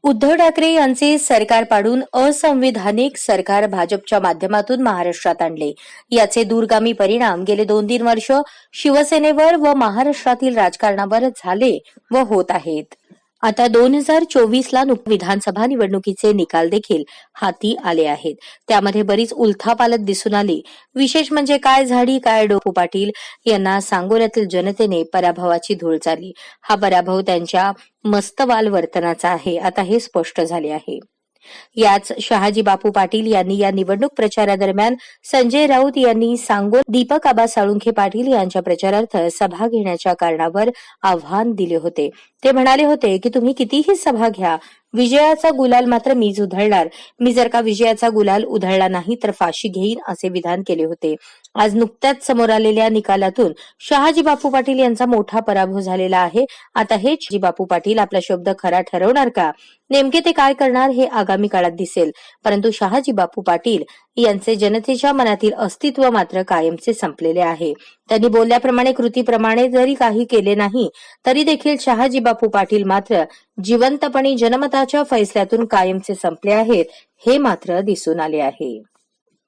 उद्धव ठाकरे यांचे सरकार पाडून असंविधानिक सरकार भाजपच्या माध्यमातून महाराष्ट्रात आणले. याचे दूरगामी परिणाम गेले 2-3 वर्ष शिवसेनेवर व महाराष्ट्रातील राजकारणावर झाले व होत आहेत. आता 2024ला विधानसभा निवडणुकीचे निकाल देखील हाती आले आहेत. त्यामध्ये बरीच उलथापालथ दिसून आली. विशेष म्हणजे काय झाडी काय डोकू पाटील यांना सांगोल्यातील जनतेने पराभवाची धूळ चारली. हा पराभव त्यांच्या मस्तवाल वर्तनाचा आहे, आता हे स्पष्ट झाले आहे. याच शहाजी बापू पाटील यांनी या निवडणूक प्रचारादरम्यान संजय राऊत यांनी सांगोल दीपक आबा साळुंखे पाटील यांच्या प्रचारार्थ सभा घेण्याच्या कारणावर आव्हान दिले होते. ते म्हणाले होते की तुम्ही कितीही सभा घ्या, विजयाचा गुलाल मात्र मीच उधळणार. मी जर का विजयाचा गुलाल उधळला नाही तर फाशी घेईन, असे विधान केले होते. आज नुकत्याच समोर आलेल्या निकालातून शहाजी बापू पाटील यांचा मोठा पराभव झालेला आहे. आता हे शहाजी बापू पाटील आपला शब्द खरा ठरवणार का? नेमके ते काय करणार हे आगामी काळात दिसेल. परंतु शहाजी बापू पाटील यांचे जनतेच्या मनातील अस्तित्व मात्र कायमचे संपलेले आहे. त्यांनी बोलल्याप्रमाणे कृतीप्रमाणे जरी काही केले नाही तरी देखील शहाजी बापू पाटील मात्र जिवंतपणे जनमताच्या फैसल्यातून कायमचे संपले आहेत, हे मात्र दिसून आले आहे.